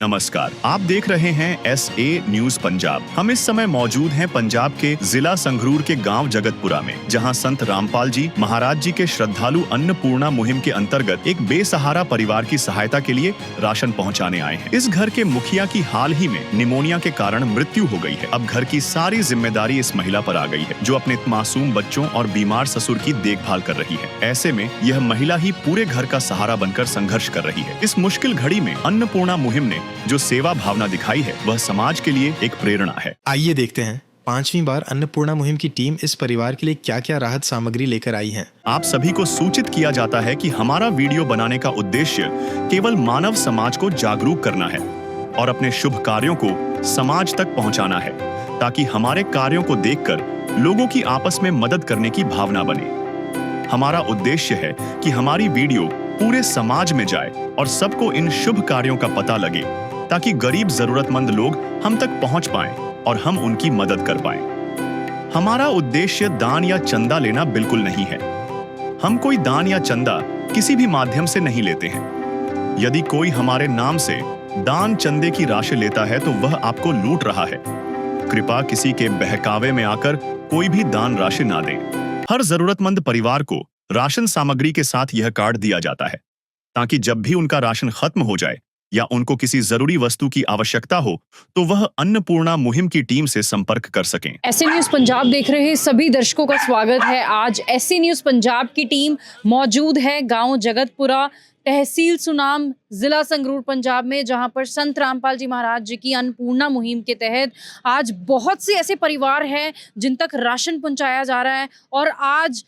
नमस्कार, आप देख रहे हैं SA न्यूज पंजाब। हम इस समय मौजूद हैं पंजाब के जिला संगरूर के गांव जगतपुरा में, जहां संत रामपाल जी महाराज जी के श्रद्धालु अन्नपूर्णा मुहिम के अंतर्गत एक बेसहारा परिवार की सहायता के लिए राशन पहुंचाने आए हैं। इस घर के मुखिया की हाल ही में निमोनिया के कारण मृत्यु हो गई है। अब घर की सारी जिम्मेदारी इस महिला पर आ गई है, जो अपने मासूम बच्चों और बीमार ससुर की देखभाल कर रही है। ऐसे में यह महिला ही पूरे घर का सहारा बनकर संघर्ष कर रही है। इस मुश्किल घड़ी में अन्नपूर्णा मुहिम ने जो सेवा भावना दिखाई है, वह समाज के लिए एक प्रेरणा है। आइए देखते हैं 5वीं बार अन्नपूर्णा मुहिम की टीम इस परिवार के लिए क्या क्या राहत सामग्री लेकर आई है। आप सभी को सूचित किया जाता है कि हमारा वीडियो बनाने का उद्देश्य केवल मानव समाज को जागरूक करना है और अपने शुभ कार्यों को समाज तक पहुंचाना है, ताकि हमारे कार्यों को देखकर लोगों की आपस में मदद करने की भावना बने। हमारा उद्देश्य है कि हमारी वीडियो पूरे समाज में जाए और सबको इन शुभ कार्यों का पता लगे, ताकि गरीब जरूरतमंद लोग हम तक पहुंच पाएं और हम उनकी मदद कर पाएं। हमारा उद्देश्य दान या चंदा लेना बिल्कुल नहीं है। हम कोई दान या चंदा किसी भी माध्यम से नहीं लेते हैं। यदि कोई हमारे नाम से दान चंदे की राशि लेता है तो वह आपको लूट रहा है। कृपया किसी के बहकावे में आकर कोई भी दान राशि ना दें। हर जरूरतमंद परिवार को राशन सामग्री के साथ यह कार्ड दिया जाता है, ताकि जब भी उनका राशन खत्म हो जाए या उनको किसी जरूरी वस्तु की आवश्यकता हो तो वह अन्नपूर्णा मुहिम की टीम से संपर्क कर सकें। SA न्यूज पंजाब देख रहे सभी दर्शकों का स्वागत है। आज SA न्यूज पंजाब की टीम मौजूद है गांव जगतपुरा, तहसील सुनाम, जिला संगरूर पंजाब में, जहां पर संत रामपाल जी महाराज जी की अन्नपूर्णा मुहिम के तहत आज बहुत से ऐसे परिवार हैं जिन तक राशन पहुंचाया जा रहा है। और आज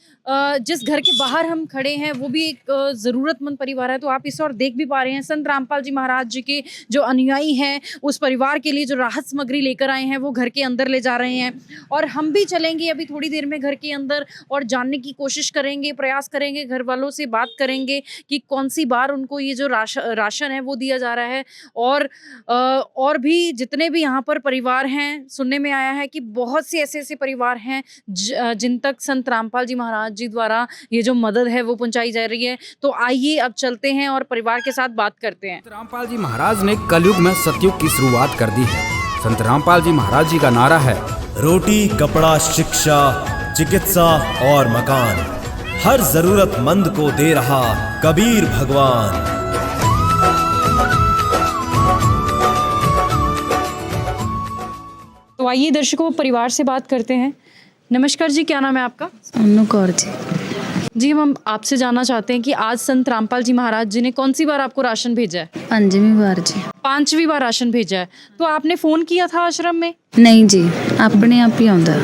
जिस घर के बाहर हम खड़े हैं वो भी एक ज़रूरतमंद परिवार है। तो आप इस और देख भी पा रहे हैं, संत रामपाल जी महाराज जी के जो अनुयायी हैं उस परिवार के लिए जो राहत सामग्री लेकर आए हैं वो घर के अंदर ले जा रहे हैं। और हम भी चलेंगे अभी थोड़ी देर में घर के अंदर और जानने की कोशिश करेंगे, प्रयास करेंगे, घर वालों से बात करेंगे कि कौन सी बार उनको ये जो राशन है वो दिया जा रहा है। और भी जितने भी यहाँ पर परिवार हैं, सुनने में आया है कि बहुत से ऐसे परिवार हैं जिन तक संत रामपाल जी महाराज जी द्वारा ये जो मदद है वो पहुंचाई जा रही है। तो आइए अब चलते हैं और परिवार के साथ बात करते हैं। संत रामपाल जी महाराज ने कलयुग में सतयुग की शुरुआत कर दी है। संत रामपाल जी महाराज जी का नारा है, रोटी, कपड़ा, शिक्षा, चिकित्सा और मकान, हर जरूरतमंद को दे रहा कबीर भगवान। तो आइए दर्शकों परिवार से बात करते हैं। नमस्कार जी, क्या नाम है आपका? अनु कौर जी। जी, हम आपसे जानना चाहते हैं कि आज संत रामपाल जी महाराज जी ने कौन सी बार आपको राशन भेजा है? 5वीं बार जी। 5वीं बार राशन भेजा है। तो आपने फ़ोन किया था आश्रम में? नहीं जी, अपने आप ही आंदा,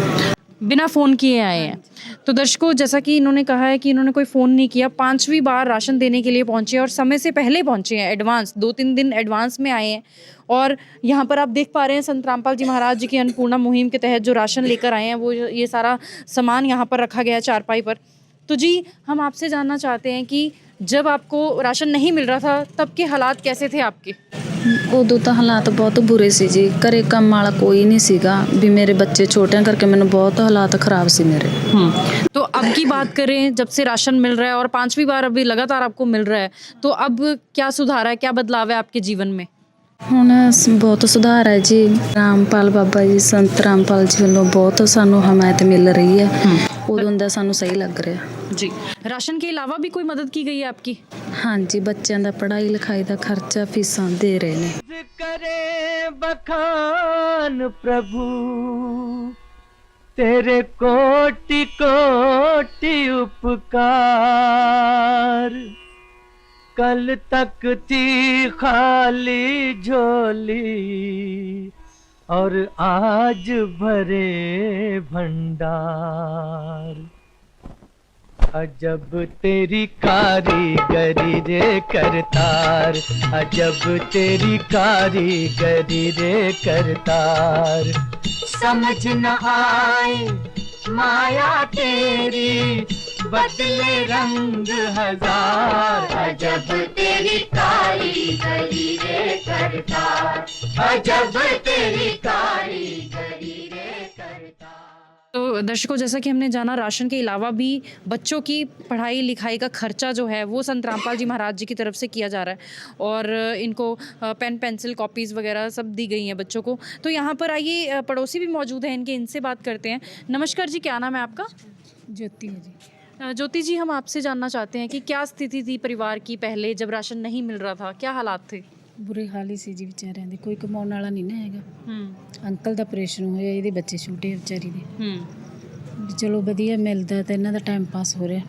बिना फ़ोन किए आए हैं। तो दर्शकों, जैसा कि इन्होंने कहा है कि इन्होंने कोई फ़ोन नहीं किया, 5वीं बार राशन देने के लिए पहुँचे और समय से पहले पहुँचे हैं, एडवांस 2-3 दिन एडवांस में आए हैं। और यहाँ पर आप देख पा रहे हैं संत रामपाल जी महाराज जी की अन्नपूर्णा मुहिम के तहत जो राशन लेकर आए हैं वो ये सारा सामान यहाँ पर रखा गया है चारपाई पर। तो जी, हम आपसे जानना चाहते हैं कि जब आपको राशन नहीं मिल रहा था तब के हालात कैसे थे आपके? उदों तो हालात बहुत बुरे सी जी, घरे काम वाला कोई नहीं सीगा, भी मेरे बच्चे छोटे करके मैंने बहुत हालात खराब सी मेरे। तो अब की बात करें, जब से राशन मिल रहा है और 5वीं बार अभी लगातार आपको मिल रहा है, तो अब क्या सुधार है, क्या बदलाव है आपके जीवन में? ਹੁਣ बहुत सुधार है जी। रामपाल बाबा जी, संत रामपाल जी वालों बहुत सानू हमायत मिल रही है। उदों दा सानू सही लग रहा जी। राशन के अलावा भी कोई मदद की गई है आपकी? हाँ जी, बच्चों का पढ़ाई लिखाई का खर्चा फीसा दे रहे ने। करे बखान प्रभु तेरे कोटि कोटि उपकार, कल तक थी खाली झोली और आज भरे भंडार। अजब तेरी कारीगरी रे करतार, अजब तेरी कारीगरी रे करतार। समझ न आए माया तेरी, बदले रंग हजार। अजब तेरी कारीगरी रे करतार, अजब तेरी कारीगरी रे करतार। तो दर्शकों, जैसा कि हमने जाना, राशन के अलावा भी बच्चों की पढ़ाई लिखाई का खर्चा जो है वो संत रामपाल जी महाराज जी की तरफ से किया जा रहा है और इनको पेन पेंसिल कॉपीज़ वगैरह सब दी गई हैं बच्चों को। तो यहाँ पर आइए, पड़ोसी भी मौजूद हैं इनके, इनसे बात करते हैं। नमस्कार जी, क्या नाम है आपका? ज्योति है जी। ज्योति जी, हम आपसे जानना चाहते हैं कि क्या स्थिति थी परिवार की पहले जब राशन नहीं मिल रहा था, क्या हालात थे? ਬੁਰੇ ਹਾਲ ਹੀ ਸੀ ਜੀ ਵਿਚਾਰਿਆਂ ਦੇ, ਕੋਈ ਕਮਾਉਣ ਵਾਲਾ ਨਹੀਂ ਨਾ ਹੈਗਾ। ਅੰਕਲ ਦਾ ਆਪਰੇਸ਼ਨ ਹੋਇਆ, ਇਹਦੇ ਬੱਚੇ ਛੋਟੇ ਆ ਵਿਚਾਰੀ ਦੇ। ਵੀ ਚਲੋ ਵਧੀਆ ਮਿਲਦਾ ਤਾਂ ਇਹਨਾਂ ਦਾ ਟਾਈਮ ਪਾਸ ਹੋ ਰਿਹਾ।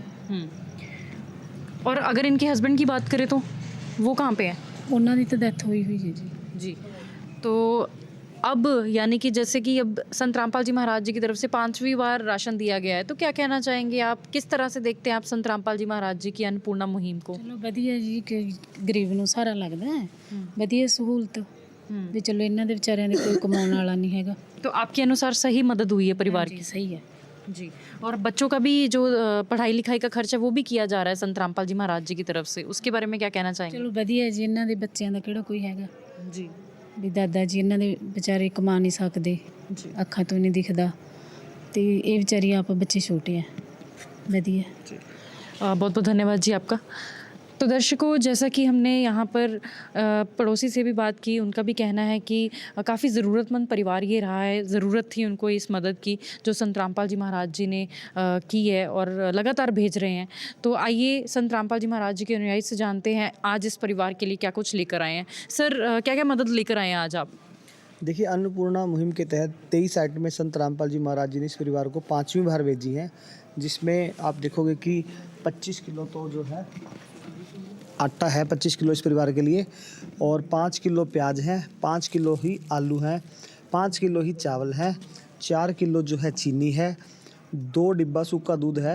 और अगर इनके हस्बैंड की बात करें तो वो कहाँ पे हैं? ਉਹਨਾਂ ਦੀ ਤਾਂ ਡੈਥ ਹੋਈ ਹੋਈ ਹੈ ਜੀ। जी, तो अब यानी कि जैसे कि अब संत रामपाल जी महाराज जी की तरफ से 5वीं बार राशन दिया गया है, तो क्या कहना चाहेंगे आप? किस तरह से देखते हैं आप संत रामपाल जी महाराज जी की अन्नपूर्णा मुहिम को? ਚਲੋ ਵਧੀਆ ਜੀ ਕਿ ਗਰੀਬ ਨੂੰ ਸਾਰਾ ਲੱਗਦਾ ਹੈ, ਵਧੀਆ ਸਹੂਲਤ ਵੀ ਚਲੋ ਇਹਨਾਂ ਦੇ ਵਿਚਾਰਿਆਂ ਦੇ ਕੋਈ ਕਮਾਉਣ ਵਾਲਾ ਨਹੀਂ ਹੈਗਾ। तो आपके अनुसार सही मदद हुई है परिवार की? ਸਹੀ ਹੈ जी। और बच्चों का भी जो पढ़ाई लिखाई का खर्चा वो भी किया जा रहा है संत रामपाल जी महाराज जी की तरफ से, उसके बारे में क्या कहना चाहेंगे? ਚਲੋ ਵਧੀਆ ਜੀ, ਇਹਨਾਂ ਦੇ ਬੱਚਿਆਂ ਦਾ ਕਿਹੜਾ ਕੋਈ ਹੈਗਾ जी ਵੀ ਦਾਦਾ ਜੀ ਇਹਨਾਂ ਦੇ ਵਿਚਾਰੇ ਕਮਾ ਨਹੀਂ ਸਕਦੇ, जी ਅੱਖਾਂ ਤੋਂ ਨਹੀਂ ਦਿਖਦਾ ਤੇ ਇਹ ਵਿਚਾਰੀ ਆਪ ਬੱਚੇ ਛੋਟੇ ਆ। ਵਧੀਆ। बहुत बहुत धन्यवाद जी आपका। तो दर्शकों, जैसा कि हमने यहाँ पर पड़ोसी से भी बात की, उनका भी कहना है कि काफ़ी ज़रूरतमंद परिवार ये रहा है, ज़रूरत थी उनको इस मदद की जो संत रामपाल जी महाराज जी ने की है और लगातार भेज रहे हैं। तो आइए संत रामपाल जी महाराज जी के अनुयायी से जानते हैं आज इस परिवार के लिए क्या कुछ लेकर आए हैं। सर, क्या क्या मदद लेकर आए हैं आज आप? देखिए, अन्नपूर्णा मुहिम के तहत 23 आइटम में संत रामपाल जी महाराज जी ने इस परिवार को 5वीं बार भेजी हैं, जिसमें आप देखोगे कि 25 किलो तो जो है आटा है, 25 किलो इस परिवार के लिए, और 5 किलो प्याज है, 5 किलो ही आलू हैं, 5 किलो ही चावल है, 4 किलो जो है चीनी है, 2 डिब्बा सूखा दूध है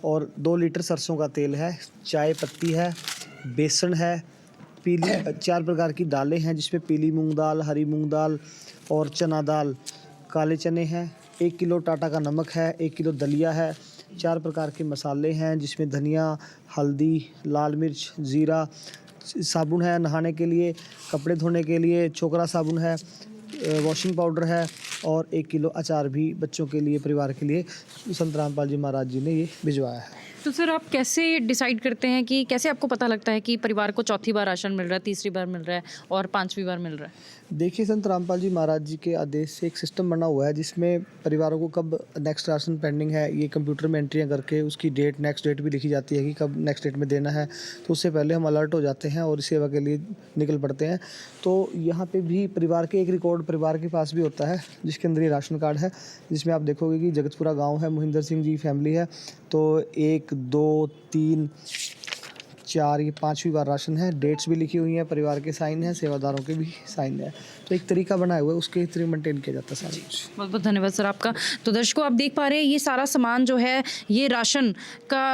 और 2 लीटर सरसों का तेल है, चाय पत्ती है, बेसन है, पीली 4 प्रकार की दालें हैं जिसमें पीली मूंग दाल, हरी मूंग दाल और चना दाल, काले चने हैं, 1 किलो टाटा का नमक है, 1 किलो दलिया है, 4 प्रकार के मसाले हैं जिसमें धनिया, हल्दी, लाल मिर्च, ज़ीरा, साबुन है नहाने के लिए, कपड़े धोने के लिए छोकरा साबुन है, वॉशिंग पाउडर है और 1 किलो अचार भी बच्चों के लिए, परिवार के लिए संत रामपाल जी महाराज जी ने ये भिजवाया है। तो सर, आप कैसे डिसाइड करते हैं कि कैसे आपको पता लगता है कि परिवार को चौथी बार राशन मिल रहा है, तीसरी बार मिल रहा है और 5वीं बार मिल रहा है? देखिए, संत रामपाल जी महाराज जी के आदेश से एक सिस्टम बना हुआ है जिसमें परिवारों को कब नेक्स्ट राशन पेंडिंग है ये कंप्यूटर में एंट्रियाँ करके उसकी डेट, नेक्स्ट डेट भी लिखी जाती है कि कब नेक्स्ट डेट में देना है। तो उससे पहले हम अलर्ट हो जाते हैं और इस सेवा के लिए निकल पड़ते हैं। तो यहाँ पे भी परिवार के एक रिकॉर्ड परिवार के पास भी होता है जिसके अंदर ये राशन कार्ड है, जिसमें आप देखोगे कि जगतपुरा गाँव है, मोहिंदर सिंह जी फैमिली है। तो 1, 2, 3, 4 ये 5वीं बार राशन है, डेट्स भी लिखी हुई हैं, परिवार के साइन है, सेवादारों के भी साइन है। तो एक तरीका बनाया हुआ है, उसके थ्रू मेंटेन किया जाता है सारा कुछ। बहुत बहुत धन्यवाद सर आपका। तो दर्शकों, आप देख पा रहे हैं ये सारा सामान जो है ये राशन का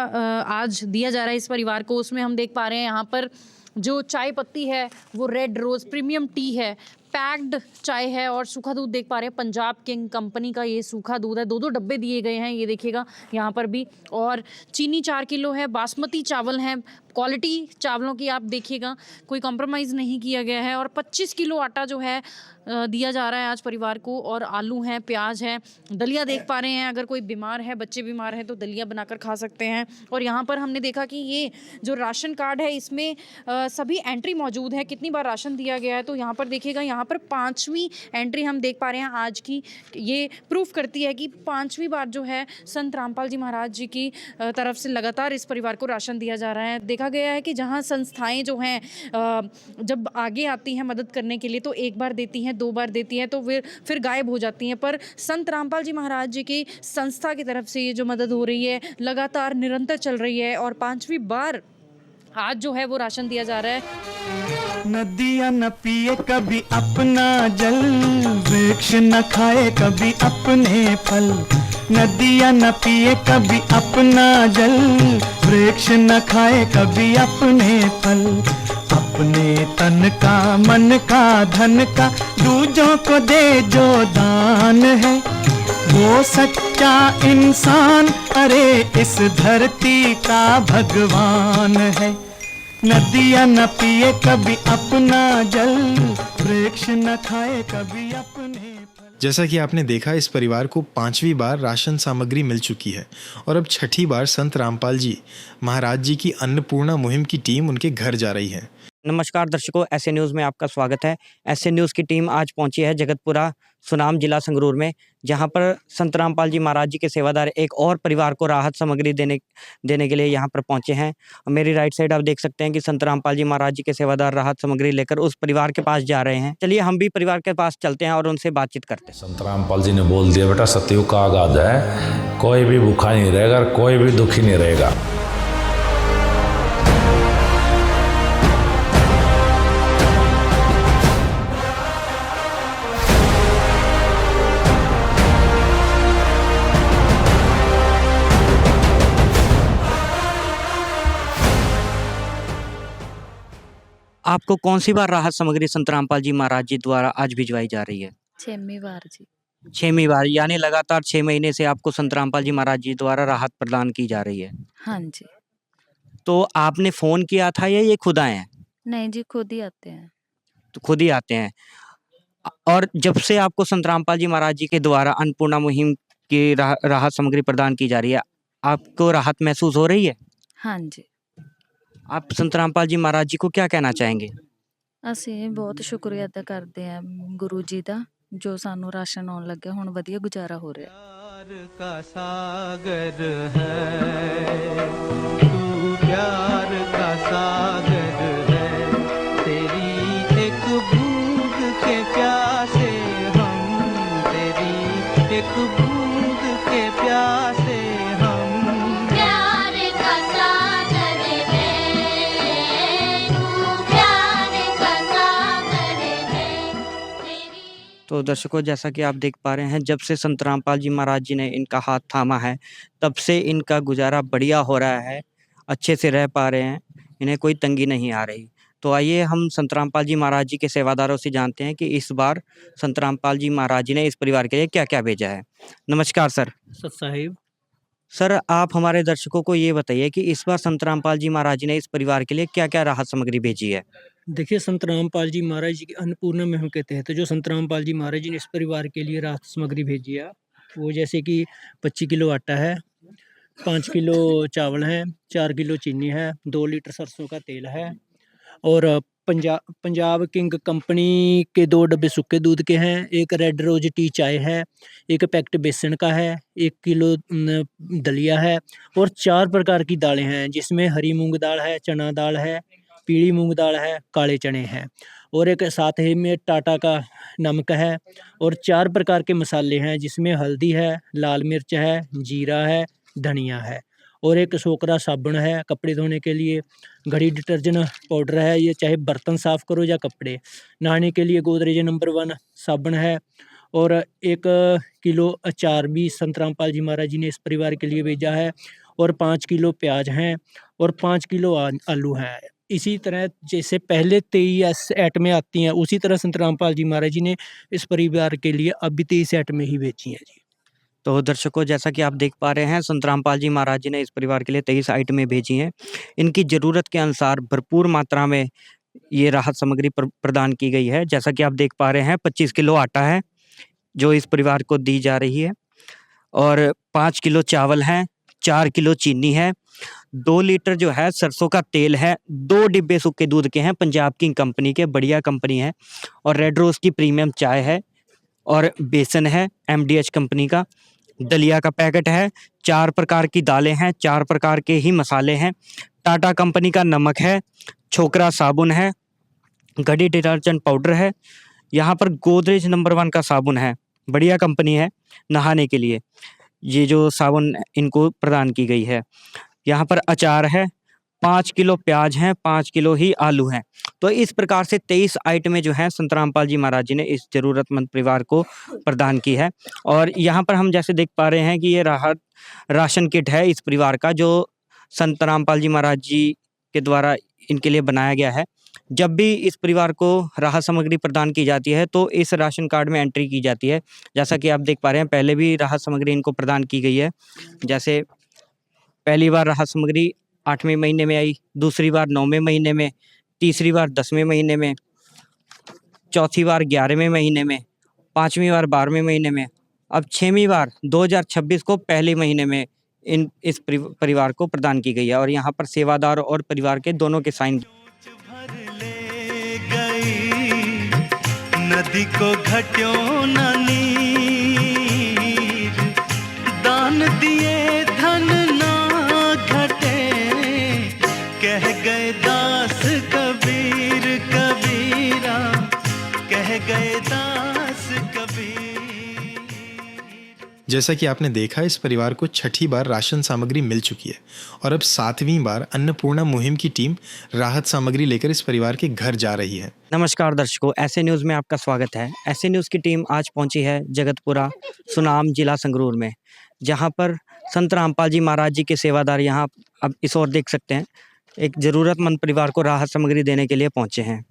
आज दिया जा रहा है इस परिवार को। उसमें हम देख पा रहे हैं यहाँ पर जो चाय पत्ती है वो रेड रोज़ प्रीमियम टी है, पैक्ड चाय है और सूखा दूध देख पा रहे हैं पंजाब किंग कंपनी का ये सूखा दूध है। 2-2 डब्बे दिए गए हैं, ये देखिएगा यहाँ पर भी। और चीनी 4 किलो है, बासमती चावल हैं, क्वालिटी चावलों की आप देखिएगा, कोई कॉम्प्रोमाइज़ नहीं किया गया है। और 25 किलो आटा जो है दिया जा रहा है आज परिवार को, और आलू हैं, प्याज है, दलिया देख पा रहे हैं। अगर कोई बीमार है, बच्चे बीमार हैं तो दलिया बनाकर खा सकते हैं। और यहाँ पर हमने देखा कि ये जो राशन कार्ड है इसमें सभी एंट्री मौजूद है, कितनी बार राशन दिया गया है। तो यहाँ पर देखिएगा, यहाँ पर 5वीं एंट्री हम देख पा रहे हैं आज की। ये प्रूफ करती है कि 5वीं बार जो है संत रामपाल जी महाराज जी की तरफ से लगातार इस परिवार को राशन दिया जा रहा है। देखा गया है कि जहाँ संस्थाएं जो हैं जब आगे आती हैं मदद करने के लिए तो 1 बार देती हैं, 2 बार देती हैं, तो फिर गायब हो जाती हैं। पर संत रामपाल जी महाराज जी की संस्था की तरफ से ये जो मदद हो रही है लगातार निरंतर चल रही है और 5वीं बार आज जो है वो राशन दिया जा रहा है। नदियाँ न पिए कभी अपना जल, वृक्ष न खाए कभी अपने फल। नदियाँ न पिए कभी अपना जल, वृक्ष न खाए कभी अपने फल। अपने तन का, मन का, धन का दूजों को दे जो दान है, वो सच्चा इंसान, अरे इस धरती का भगवान है। नदियाँ न पिए कभी अपना जल, वृक्ष न खाए कभी अपने फल। जैसा कि आपने देखा, इस परिवार को 5वीं बार राशन सामग्री मिल चुकी है और अब 6ठी बार संत रामपाल जी महाराज जी की अन्नपूर्णा मुहिम की टीम उनके घर जा रही है। नमस्कार दर्शकों, ऐसे न्यूज़ में आपका स्वागत है। ऐसे न्यूज़ की टीम आज पहुंची है जगतपुरा सुनाम जिला संगरूर में, जहां पर संत रामपाल जी महाराज जी के सेवादार एक और परिवार को राहत सामग्री देने के लिए यहां पर पहुंचे हैं। मेरी राइट साइड आप देख सकते हैं कि संत रामपाल जी महाराज जी के सेवादार राहत सामग्री लेकर उस परिवार के पास जा रहे हैं। चलिए हम भी परिवार के पास चलते हैं और उनसे बातचीत करते हैं। संत रामपाल जी ने बोल दिया, बेटा सतयुग का आगाज है, कोई भी भूखा नहीं रहेगा, कोई भी दुखी नहीं रहेगा। आपको कौन सी बार राहत सामग्री संत रामपाल जी महाराज जी द्वारा आज भिजवाई जा रही है? 6वीं बार जी। 6वीं बार, यानी लगातार 6 महीने से आपको संत रामपाल जी महाराज जी द्वारा राहत प्रदान की जा रही है। हाँ जी। तो आपने फ़ोन किया था या ये खुद आए हैं? नहीं जी, खुद ही आते हैं। तो खुद ही आते हैं। और जब से आपको संत रामपाल जी महाराज जी के द्वारा अन्नपूर्णा मुहिम की राहत सामग्री प्रदान की जा रही है, आपको राहत महसूस हो रही है? हाँ जी। आप संत रामपाल जी महाराज जी को क्या कहना चाहेंगे? ਅਸੀਂ ਬਹੁਤ ਸ਼ੁਕਰੀਆ ਅਦਾ ਕਰਦੇ ਹਾਂ ਗੁਰੂ ਜੀ ਦਾ, ਜੋ ਸਾਨੂੰ ਰਾਸ਼ਨ ਆਉਣ ਲੱਗਿਆ, ਹੁਣ ਵਧੀਆ ਗੁਜ਼ਾਰਾ ਹੋ ਰਿਹਾ। प्यार का सागर है तू, प्यार का सागर है, तेरी एक बूंद के प्यासे हम, तेरी एक बूंद के प्यासे हम। प्यार का सागर है तू, प्यार का सागर है तेरी। तो दर्शकों, जैसा कि आप देख पा रहे हैं, जब से संत रामपाल जी महाराज जी ने इनका हाथ थामा है, तब से इनका गुजारा बढ़िया हो रहा है, अच्छे से रह पा रहे हैं, इन्हें कोई तंगी नहीं आ रही। तो आइए हम संत रामपाल जी महाराज जी के सेवादारों से जानते हैं कि इस बार संत रामपाल जी महाराज जी ने इस परिवार के लिए क्या-क्या भेजा है। नमस्कार सर। सत साहिब। सर, आप हमारे दर्शकों को ये बताइए कि इस बार संत रामपाल जी महाराज जी ने इस परिवार के लिए क्या-क्या राहत सामग्री भेजी है? देखिए, संत रामपाल जी महाराज जी की अन्नपूर्णा मुहिम के तहत जो संत रामपाल जी महाराज जी ने इस परिवार के लिए राहत सामग्री भेजी है, वो जैसे कि 25 किलो आटा है, 5 किलो चावल है, 4 किलो चीनी है, 2 लीटर सरसों का तेल है और पंजाब किंग कंपनी के 2 डब्बे सूखे दूध के हैं, एक रेड रोज टी चाय है, एक पैकेट बेसन का है, 1 किलो दलिया है और 4 प्रकार की दालें हैं, जिसमें हरी मूंग दाल है, चना दाल है, पीली मूंग दाल है, काले चने हैं और एक साथ ही में टाटा का नमक है और 4 प्रकार के मसाले हैं, जिसमें हल्दी है, लाल मिर्च है, जीरा है, धनिया है और एक सोकरा साबुन है कपड़े धोने के लिए, घड़ी डिटर्जेंट पाउडर है, ये चाहे बर्तन साफ़ करो या कपड़े, नहाने के लिए गोदरेज नंबर 1 साबुन है और 1 किलो अचार भी संत रामपाल जी महाराज जी ने इस परिवार के लिए भेजा है और 5 किलो प्याज हैं और 5 किलो आलू हैं। इसी तरह जैसे पहले 23 आइटमें आती हैं, उसी तरह संत रामपाल जी महाराज जी ने इस परिवार के लिए अभी 23 आइटमें ही भेजी हैं जी। तो दर्शकों, जैसा कि आप देख पा रहे हैं, संत रामपाल जी महाराज जी ने इस परिवार के लिए 23 आइटमें भेजी हैं। इनकी ज़रूरत के अनुसार भरपूर मात्रा में ये राहत सामग्री प्रदान की गई है। जैसा कि आप देख पा रहे हैं, 25 किलो आटा है जो इस परिवार को दी जा रही है और 5 किलो चावल है, 4 किलो चीनी है, 2 लीटर जो है सरसों का तेल है, 2 डिब्बे सूखे दूध के हैं, पंजाब किंग कंपनी के, बढ़िया कंपनी है और रेड रोज़ की प्रीमियम चाय है और बेसन है MDH कंपनी का, दलिया का पैकेट है, 4 प्रकार की दालें हैं, 4 प्रकार के ही मसाले हैं, टाटा कंपनी का नमक है, छोकरा साबुन है, घड़ी डिटर्जेंट पाउडर है, यहाँ पर गोदरेज नंबर 1 का साबुन है, बढ़िया कंपनी है नहाने के लिए, ये जो साबुन इनको प्रदान की गई है। यहाँ पर अचार है, 5 किलो प्याज हैं, 5 किलो ही आलू हैं। तो इस प्रकार से 23 आइटमें जो हैं संत रामपाल जी महाराज जी ने इस ज़रूरतमंद परिवार को प्रदान की है। और यहाँ पर हम जैसे देख पा रहे हैं कि ये राशन किट है इस परिवार का, जो संत रामपाल जी महाराज जी के द्वारा इनके लिए बनाया गया है। जब भी इस परिवार को राहत सामग्री प्रदान की जाती है तो इस राशन कार्ड में एंट्री की जाती है। जैसा कि आप देख पा रहे हैं, पहले भी राहत सामग्री इनको प्रदान की गई है। जैसे पहली बार राहत सामग्री 8वें महीने में आई, दूसरी बार 9वें महीने में, तीसरी बार 10वें महीने में, चौथी बार 11वें महीने में 5वीं बार 12वें महीने में, अब 6वीं बार 2026 को पहले महीने में इस परिवार को प्रदान की गई है। और यहाँ पर सेवादार और परिवार के दोनों के साइन। नदी को घट्यों न नीर, दान दिए धन ना घटे, कह गए दास कबीर कबीरा, कह गए दास कबीर। जैसा कि आपने देखा, इस परिवार को छठी बार राशन सामग्री मिल चुकी है और अब 7वीं बार अन्नपूर्णा मुहिम की टीम राहत सामग्री लेकर इस परिवार के घर जा रही है। नमस्कार दर्शकों, ऐसे न्यूज़ में आपका स्वागत है। ऐसे न्यूज़ की टीम आज पहुंची है जगतपुरा सुनाम जिला संगरूर में, जहां पर संत रामपाल जी महाराज जी के सेवादार यहाँ अब इस ओर देख सकते हैं एक ज़रूरतमंद परिवार को राहत सामग्री देने के लिए पहुंचे हैं।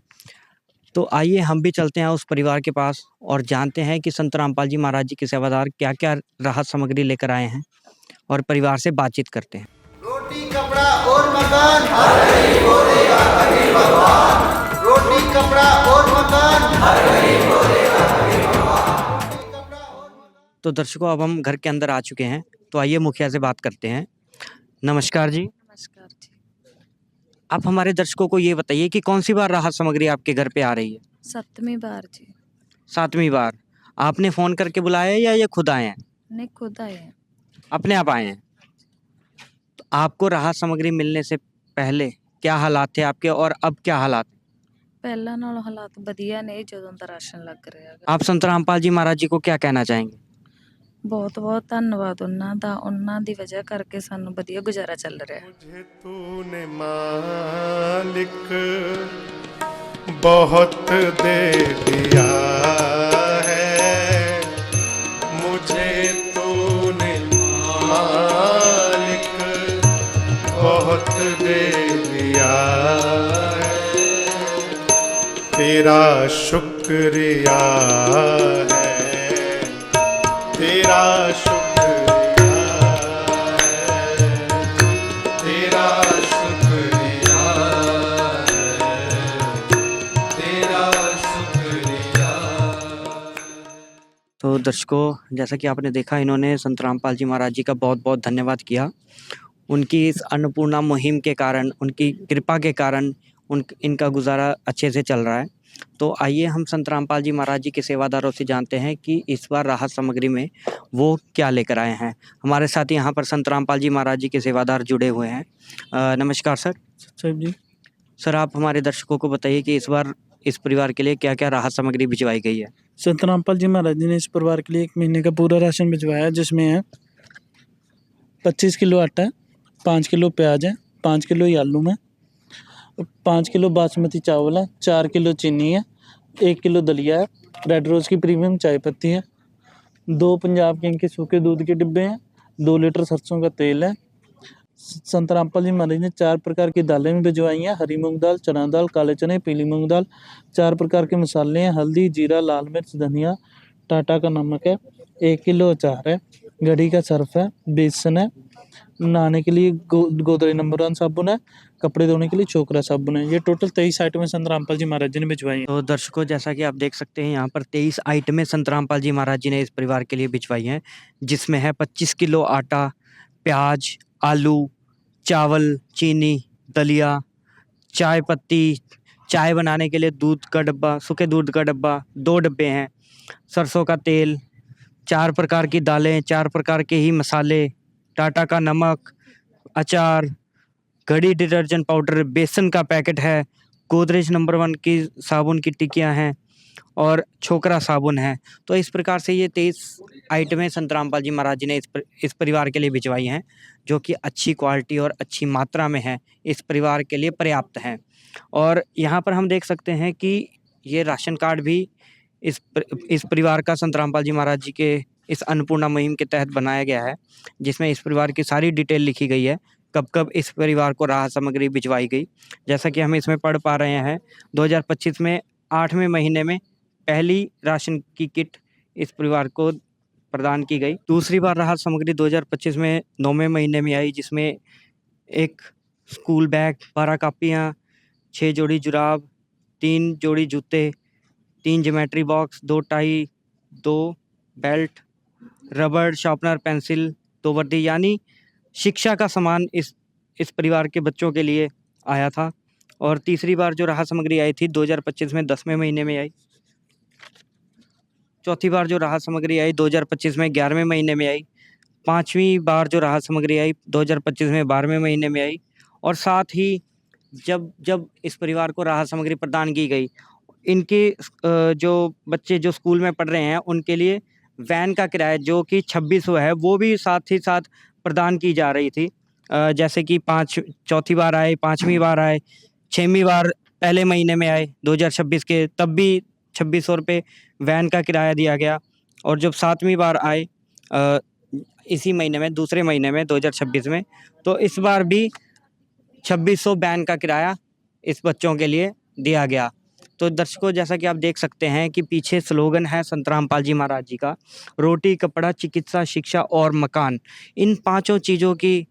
तो आइए हम भी चलते हैं उस परिवार के पास और जानते हैं कि संत रामपाल जी महाराज जी के सेवादार क्या क्या राहत सामग्री लेकर आए हैं और परिवार से बातचीत करते हैं। रोटी कपड़ा और मकान हर गरीब को देगा कबीर भगवान। रोटी कपड़ा और मकान हर गरीब को देगा कबीर भगवान। तो दर्शकों, अब हम घर के अंदर आ चुके हैं, तो आइए मुखिया से बात करते हैं। नमस्कार जी। नमस्कार जी। आप हमारे दर्शकों को ये बताइए कि कौन सी बार राहत सामग्री आपके घर पे आ रही है? 7वीं बार जी। 7वीं बार। आपने फ़ोन करके बुलाया है या ये खुद आए हैं? नहीं, खुद आए हैं। अपने आप आए हैं। तो आपको राहत सामग्री मिलने से पहले क्या हालात थे आपके और अब क्या हालात? ਪਹਿਲਾਂ ਨਾਲੋਂ ਹਾਲਾਤ ਵਧੀਆ ਨੇ ਜਦੋਂ ਦਾ ਰਾਸ਼ਨ ਲੱਗ ਰਿਹਾ ਹੈਗਾ। आप संत रामपाल जी महाराज जी को क्या कहना चाहेंगे? ਬਹੁਤ ਬਹੁਤ ਧੰਨਵਾਦ ਉਹਨਾਂ ਦਾ, ਉਹਨਾਂ ਦੀ ਵਜ੍ਹਾ ਕਰਕੇ ਸਾਨੂੰ ਵਧੀਆ ਗੁਜ਼ਾਰਾ ਚੱਲ ਰਿਹਾ ਹੈ। मुझे तूने मालिक बहुत दे दिया है, मुझे तूने मालिक बहुत दे दिया है, तेरा शुक्रिया है, तेरा शुक्रिया है, तेरा शुक्रिया है, तेरा शुक्रिया। तो दर्शकों, जैसा कि आपने देखा, इन्होंने संत रामपाल जी महाराज जी का बहुत बहुत धन्यवाद किया। उनकी इस अन्नपूर्णा मुहिम के कारण, उनकी कृपा के कारण इनका गुजारा अच्छे से चल रहा है। तो आइए हम संत रामपाल जी महाराज जी के सेवादारों से जानते हैं कि इस बार राहत सामग्री में वो क्या लेकर आए हैं। हमारे साथ यहाँ पर संत रामपाल जी महाराज जी के सेवादार जुड़े हुए हैं। नमस्कार सर। सर जी। सर, आप हमारे दर्शकों को बताइए कि इस बार इस परिवार के लिए क्या क्या राहत सामग्री भिजवाई गई है? संत रामपाल जी महाराज जी ने इस परिवार के लिए 1 महीने का पूरा राशन भिजवाया है, जिसमें है 25 किलो आटा है, 5 किलो प्याज है, 5 किलो आलू है, 5 किलो बासमती चावल है, 4 किलो चीनी है, 1 किलो दलिया है, रेड रोज़ की प्रीमियम चाय पत्ती है, 2 पंजाब किंग के सूखे दूध के डिब्बे हैं, 2 लीटर सरसों का तेल है। संत रामपाल जी महाराज ने 4 प्रकार की दालें भी भिजवाई हैं, हरी मूंग दाल, चना दाल, काले चने, पीली मूंग दाल, 4 प्रकार के मसाले हैं, हल्दी, जीरा, लाल मिर्च, धनिया, टाटा का नमक है, 1 किलो अचार है, घड़ी का सर्फ है, बेसन है, नहाने के लिए गोदरेज नंबर 1 साबुन है, कपड़े धोने के लिए छोकरा साबुन है। ये टोटल 23 आइटमें संत रामपाल जी महाराज जी ने भिजवाई हैं। तो दर्शकों, जैसा कि आप देख सकते हैं, यहाँ पर 23 आइटमें संत रामपाल जी महाराज जी ने इस परिवार के लिए भिजवाई हैं, जिसमें है 25 किलो आटा, प्याज, आलू, चावल, चीनी, दलिया, चाय पत्ती, चाय बनाने के लिए दूध का डब्बा, सूखे दूध का डब्बा, 2 डब्बे हैं, सरसों का तेल, 4 प्रकार की दालें, 4 प्रकार के ही मसाले, टाटा का नमक, अचार, घड़ी डिटर्जेंट पाउडर, बेसन का पैकेट है, गोदरेज नंबर 1 की साबुन की टिक्कियाँ हैं और छोकरा साबुन है। तो इस प्रकार से ये 23 आइटमें संत रामपाल जी महाराज जी ने इस परिवार के लिए भिजवाई हैं, जो कि अच्छी क्वालिटी और अच्छी मात्रा में है, इस परिवार के लिए पर्याप्त हैं। और यहाँ पर हम देख सकते हैं कि ये राशन कार्ड भी इस परिवार का संत रामपाल जी महाराज जी के इस अन्नपूर्णा मुहिम के तहत बनाया गया है, जिसमें इस परिवार की सारी डिटेल लिखी गई है, कब कब इस परिवार को राहत सामग्री भिजवाई गई। जैसा कि हम इसमें पढ़ पा रहे हैं, 2025 में 8वें महीने में पहली राशन की किट इस परिवार को प्रदान की गई। दूसरी बार राहत सामग्री 2025 में 9वें महीने में आई, जिसमें एक स्कूल बैग, 12 कापियाँ, 6 जोड़ी जुराब, 3 जोड़ी जूते, 3 ज्योमेट्री बॉक्स, 2 टाई, 2 बेल्ट, रबड़, शार्पनर, पेंसिल, 2 वर्दी, यानी शिक्षा का सामान इस परिवार के बच्चों के लिए आया था। और तीसरी बार जो राहत सामग्री आई थी 2025 में 10वें महीने में आई। चौथी बार जो राहत सामग्री आई 2025 में 11वें महीने में आई। 5वीं बार जो राहत सामग्री आई 2025 में 12वें महीने में आई। और साथ ही जब इस परिवार को राहत सामग्री प्रदान की गई, इनके जो बच्चे जो स्कूल में पढ़ रहे हैं उनके लिए वैन का किराया जो कि 2600 है वो भी साथ ही साथ प्रदान की जा रही थी। जैसे कि चौथी बार आए, 5वीं बार आए, 6वीं बार पहले महीने में आए 2026 के, तब भी 2600 रुपये वैन का किराया दिया गया। और जब 7वीं बार आए इसी महीने में, दूसरे महीने में 2026 में, तो इस बार भी 2600 वैन का किराया इस बच्चों के लिए दिया गया। तो दर्शकों, जैसा कि आप देख सकते हैं कि पीछे स्लोगन है संत रामपाल जी महाराज जी का, रोटी, कपड़ा, चिकित्सा, शिक्षा और मकान। इन 5 चीज़ों की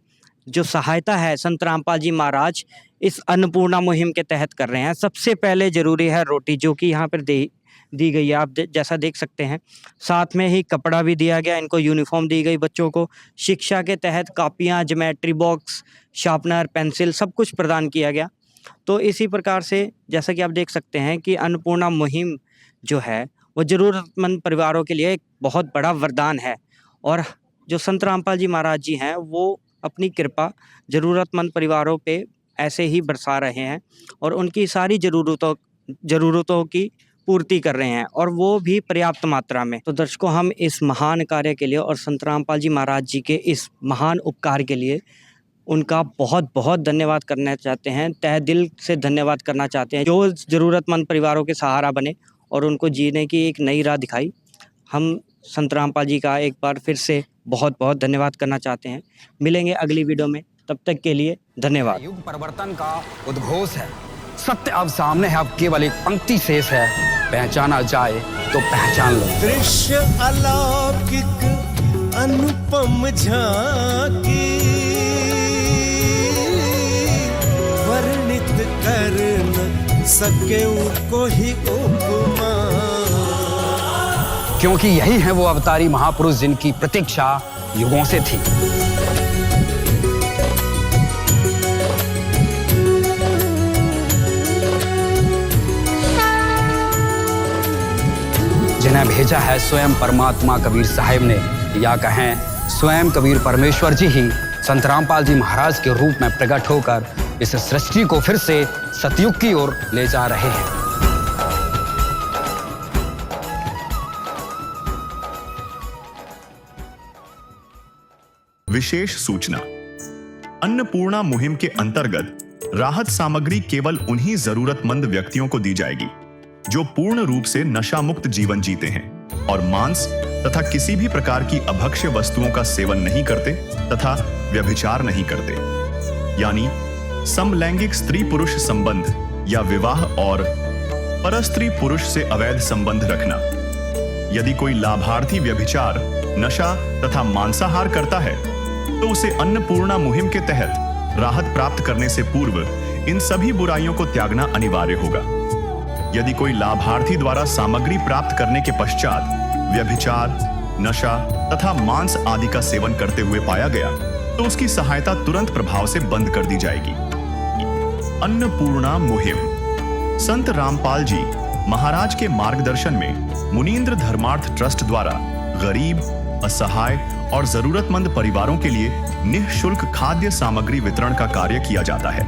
जो सहायता है संत रामपाल जी महाराज इस अन्नपूर्णा मुहिम के तहत कर रहे हैं। सबसे पहले ज़रूरी है रोटी, जो कि यहाँ पर दी गई है, आप जैसा देख सकते हैं। साथ में ही कपड़ा भी दिया गया, इनको यूनिफॉर्म दी गई बच्चों को। शिक्षा के तहत कापियाँ, ज्योमेट्री बॉक्स, शार्पनर, पेंसिल, सब कुछ प्रदान किया गया। तो इसी प्रकार से जैसा कि आप देख सकते हैं कि अन्नपूर्णा मुहिम जो है वो ज़रूरतमंद परिवारों के लिए एक बहुत बड़ा वरदान है। और जो संत रामपाल जी महाराज जी हैं वो अपनी कृपा ज़रूरतमंद परिवारों पे ऐसे ही बरसा रहे हैं और उनकी सारी ज़रूरतों की पूर्ति कर रहे हैं, और वो भी पर्याप्त मात्रा में। तो दर्शकों, हम इस महान कार्य के लिए और संत रामपाल जी महाराज जी के इस महान उपकार के लिए उनका बहुत बहुत धन्यवाद करना चाहते हैं, तहे दिल से धन्यवाद करना चाहते हैं, जो ज़रूरतमंद परिवारों के सहारा बने और उनको जीने की एक नई राह दिखाई। हम संत रामपाल जी का एक बार फिर से बहुत बहुत धन्यवाद करना चाहते हैं। मिलेंगे अगली वीडियो में, तब तक के लिए धन्यवाद। युग परिवर्तन का उद्घोष है, सत्य अब सामने है, अब केवल एक पंक्ति शेष है, पहचाना जाए तो पहचान लो। दृश्य अलौकिक अनुपम झांकी, वर्णित कर न सके उनको ही उपमा। क्योंकि यही है वो अवतारी महापुरुष जिनकी प्रतीक्षा युगों से थी। जिन्हें भेजा है स्वयं परमात्मा कबीर साहिब ने, या कहें स्वयं कबीर परमेश्वर जी ही संत रामपाल जी महाराज के रूप में प्रकट होकर इस सृष्टि को फिर से सतयुग की ओर ले जा रहे हैं। विशेष सूचना। अन्नपूर्णा मुहिम के अंतर्गत राहत सामग्री केवल उन्हीं जरूरतमंद व्यक्तियों को दी जाएगी जो पूर्ण रूप से नशा मुक्त जीवन जीते हैं और मांस तथा किसी भी प्रकार की अभक्ष्य वस्तुओं का सेवन नहीं करते तथा व्यभिचार नहीं करते, यानी समलैंगिक स्त्री पुरुष संबंध या विवाह और परस्त्री पुरुष से अवैध संबंध रखना। यदि कोई लाभार्थी व्यभिचार, नशा तथा मांसाहार करता है तो उसे अन्नपूर्णा मुहिम के तहत राहत प्राप्त करने से पूर्व इन सभी बुराइयों को त्यागना अनिवार्य होगा। यदि कोई लाभार्थी द्वारा सामग्री प्राप्त करने के पश्चात व्यभिचार, नशा तथा मांस आदि का सेवन करते हुए पाया गया तो उसकी सहायता तुरंत प्रभाव से बंद कर दी जाएगी। अन्नपूर्णा मुहिम संत रामपाल जी महाराज के मार्गदर्शन में मुनीन्द्र धर्मार्थ ट्रस्ट द्वारा गरीब, असहाय और जरूरतमंद परिवारों के लिए निःशुल्क खाद्य सामग्री वितरण का कार्य किया जाता है।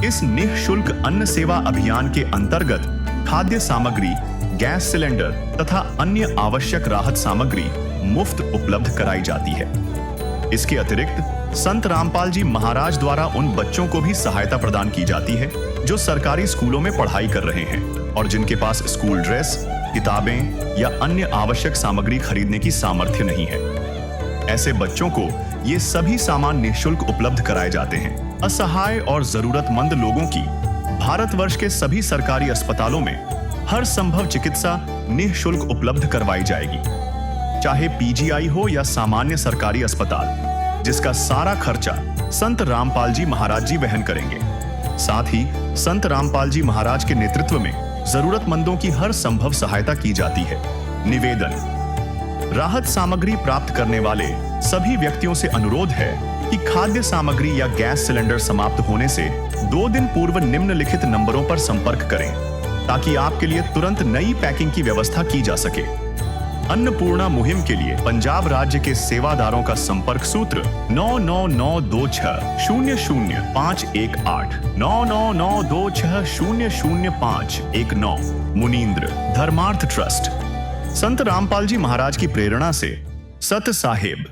इस निःशुल्क अन्न सेवा अभियान के अंतर्गत खाद्य सामग्री, गैस सिलेंडर तथा अन्य आवश्यक राहत सामग्री मुफ्त उपलब्ध कराई जाती है। इसके अतिरिक्त संत रामपाल जी महाराज द्वारा उन बच्चों को भी सहायता प्रदान की जाती है जो सरकारी स्कूलों में पढ़ाई कर रहे हैं और जिनके पास स्कूल ड्रेस, किताबें या अन्य आवश्यक सामग्री खरीदने की सामर्थ्य नहीं है। ऐसे बच्चों को ये सभी सामान निःशुल्क उपलब्ध कराए जाते हैं। असहाय और जरूरतमंद लोगों की भारतवर्ष के सभी सरकारी अस्पतालों में हर संभव चिकित्सा निःशुल्क उपलब्ध करवाई जाएगी, चाहे पीजीआई हो या सामान्य सरकारी अस्पताल, जिसका सारा खर्चा संत रामपाल जी महाराज जी वहन करेंगे। साथ ही संत रामपाल जी महाराज के नेतृत्व में जरूरतमंदों की हर संभव सहायता की जाती है। निवेदन, राहत सामग्री प्राप्त करने वाले सभी व्यक्तियों से अनुरोध है कि खाद्य सामग्री या गैस सिलेंडर समाप्त होने से 2 दिन पूर्व निम्नलिखित नंबरों पर संपर्क करें ताकि आपके लिए तुरंत नई पैकिंग की व्यवस्था की जा सके। अन्नपूर्णा मुहिम के लिए पंजाब राज्य के सेवादारों का संपर्क सूत्र 9992600518 9992600519। मुनींद्र धर्मार्थ ट्रस्ट। संत रामपाल जी महाराज की प्रेरणा से सत साहिब